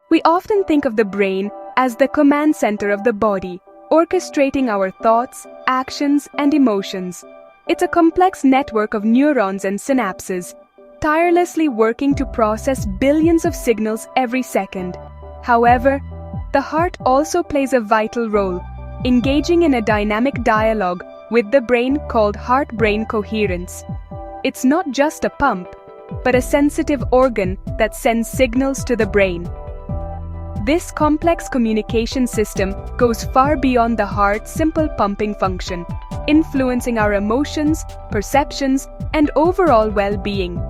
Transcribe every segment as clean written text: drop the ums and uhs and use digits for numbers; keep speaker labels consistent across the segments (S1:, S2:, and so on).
S1: We often think of the brain as the command center of the body, orchestrating our thoughts, actions, and emotions. It's a complex network of neurons and synapses, tirelessly working to process billions of signals every second. However, the heart also plays a vital role, engaging in a dynamic dialogue with the brain called heart-brain coherence. It's not just a pump, but a sensitive organ that sends signals to the brain. This complex communication system goes far beyond the heart's simple pumping function, influencing our emotions, perceptions, and overall well-being.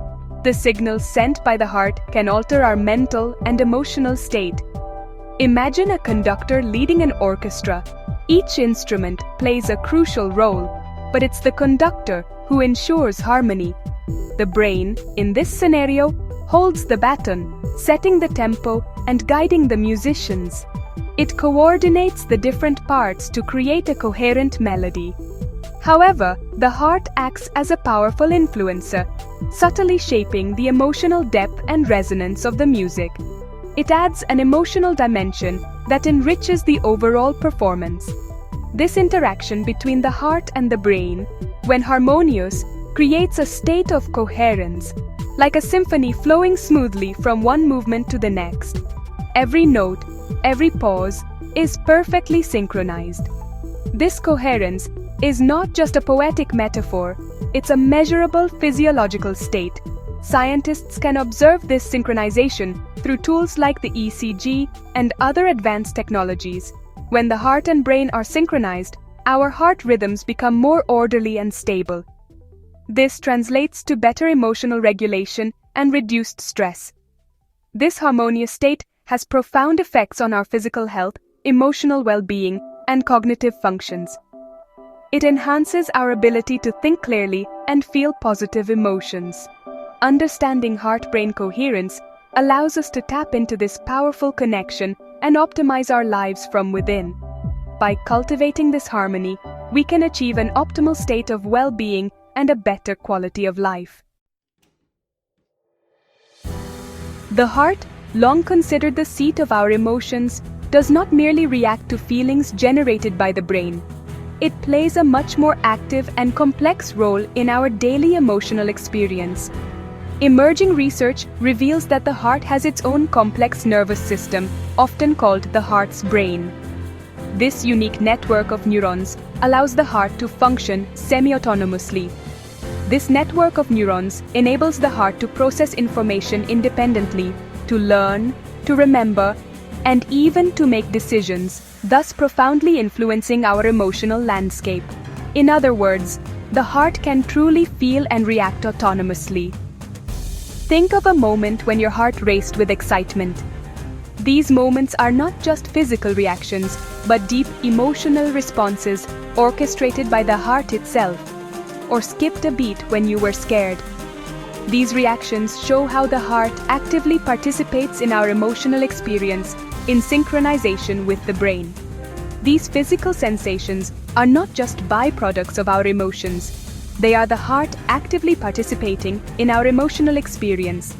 S1: The signals sent by the heart can alter our mental and emotional state. Imagine a conductor leading an orchestra. Each instrument plays a crucial role, but it's the conductor who ensures harmony. The brain, in this scenario, holds the baton, setting the tempo and guiding the musicians. It coordinates the different parts to create a coherent melody. However, the heart acts as a powerful influencer, subtly shaping the emotional depth and resonance of the music. It adds an emotional dimension that enriches the overall performance. This interaction between the heart and the brain, when harmonious, creates a state of coherence, like a symphony flowing smoothly from one movement to the next. Every note, every pause, is perfectly synchronized. This coherence is not just a poetic metaphor, it's a measurable physiological state. Scientists can observe this synchronization through tools like the ECG and other advanced technologies. When the heart and brain are synchronized, our heart rhythms become more orderly and stable. This translates to better emotional regulation and reduced stress. This harmonious state has profound effects on our physical health, emotional well-being, and cognitive functions. It enhances our ability to think clearly and feel positive emotions. Understanding heart-brain coherence allows us to tap into this powerful connection and optimize our lives from within. By cultivating this harmony, we can achieve an optimal state of well-being and a better quality of life. The heart, long considered the seat of our emotions, does not merely react to feelings generated by the brain. It plays a much more active and complex role in our daily emotional experience. Emerging research reveals that the heart has its own complex nervous system, often called the heart's brain. This unique network of neurons allows the heart to function semi-autonomously. This network of neurons enables the heart to process information independently, to learn, to remember, and even to make decisions, thus profoundly influencing our emotional landscape. In other words, the heart can truly feel and react autonomously. Think of a moment when your heart raced with excitement. These moments are not just physical reactions, but deep emotional responses orchestrated by the heart itself. Or skipped a beat when you were scared. These reactions show how the heart actively participates in our emotional experience in synchronization with the brain. These physical sensations are not just byproducts of our emotions. They are the heart actively participating in our emotional experience.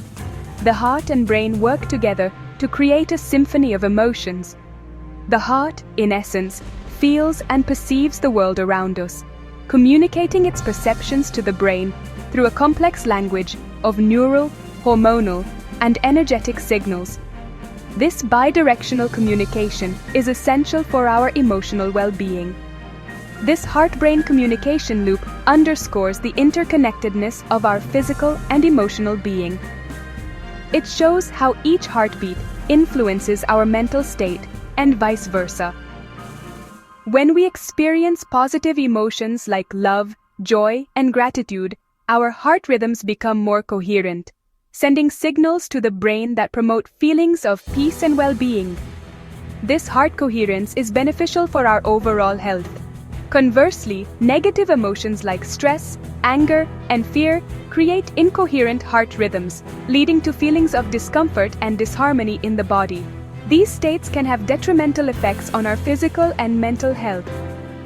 S1: The heart and brain work together to create a symphony of emotions. The heart, in essence, feels and perceives the world around us, communicating its perceptions to the brain through a complex language of neural, hormonal, and energetic signals. This bidirectional communication is essential for our emotional well-being. This heart-brain communication loop underscores the interconnectedness of our physical and emotional being. It shows how each heartbeat influences our mental state and vice versa. When we experience positive emotions like love, joy, and gratitude, our heart rhythms become more coherent, sending signals to the brain that promote feelings of peace and well-being. This heart coherence is beneficial for our overall health. Conversely, negative emotions like stress, anger, and fear create incoherent heart rhythms, leading to feelings of discomfort and disharmony in the body. These states can have detrimental effects on our physical and mental health.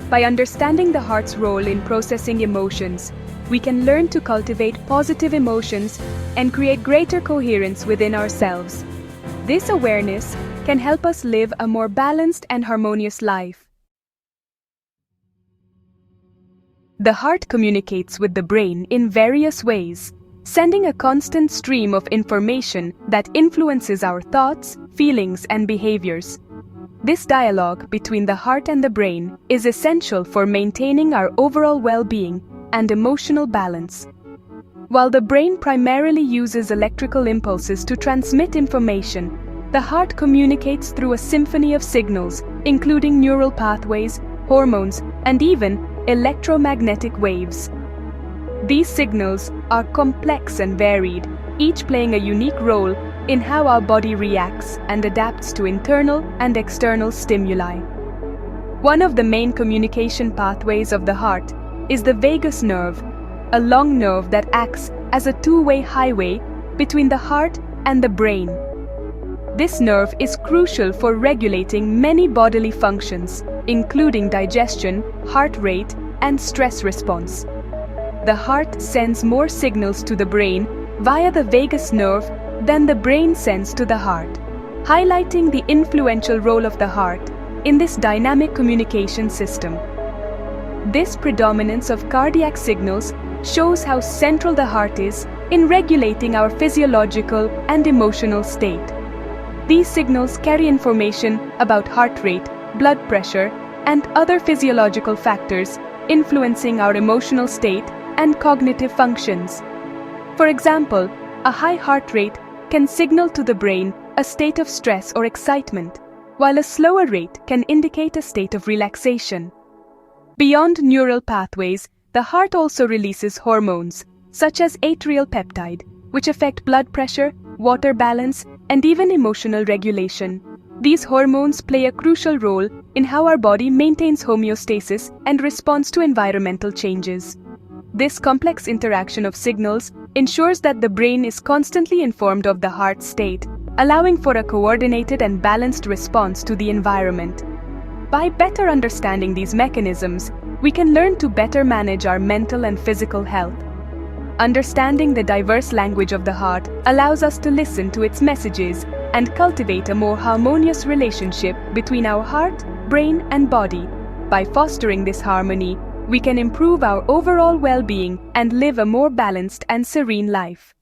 S1: By understanding the heart's role in processing emotions, we can learn to cultivate positive emotions and create greater coherence within ourselves. This awareness can help us live a more balanced and harmonious life. The heart communicates with the brain in various ways, sending a constant stream of information that influences our thoughts, feelings, and behaviors. This dialogue between the heart and the brain is essential for maintaining our overall well-being and emotional balance. While the brain primarily uses electrical impulses to transmit information, the heart communicates through a symphony of signals, including neural pathways, hormones, and even electromagnetic waves. These signals are complex and varied, each playing a unique role in how our body reacts and adapts to internal and external stimuli. One of the main communication pathways of the heart is the vagus nerve, a long nerve that acts as a two-way highway between the heart and the brain. This nerve is crucial for regulating many bodily functions, including digestion, heart rate, and stress response. The heart sends more signals to the brain via the vagus nerve than the brain sends to the heart, highlighting the influential role of the heart in this dynamic communication system. This predominance of cardiac signals shows how central the heart is in regulating our physiological and emotional state. These signals carry information about heart rate, blood pressure, and other physiological factors influencing our emotional state and cognitive functions. For example, a high heart rate can signal to the brain a state of stress or excitement, while a slower rate can indicate a state of relaxation. Beyond neural pathways, the heart also releases hormones, such as atrial peptide, which affect blood pressure, water balance, and even emotional regulation. These hormones play a crucial role in how our body maintains homeostasis and responds to environmental changes. This complex interaction of signals ensures that the brain is constantly informed of the heart state, allowing for a coordinated and balanced response to the environment. By better understanding these mechanisms, we can learn to better manage our mental and physical health. Understanding the diverse language of the heart allows us to listen to its messages and cultivate a more harmonious relationship between our heart, brain, and body. By fostering this harmony, we can improve our overall well-being and live a more balanced and serene life.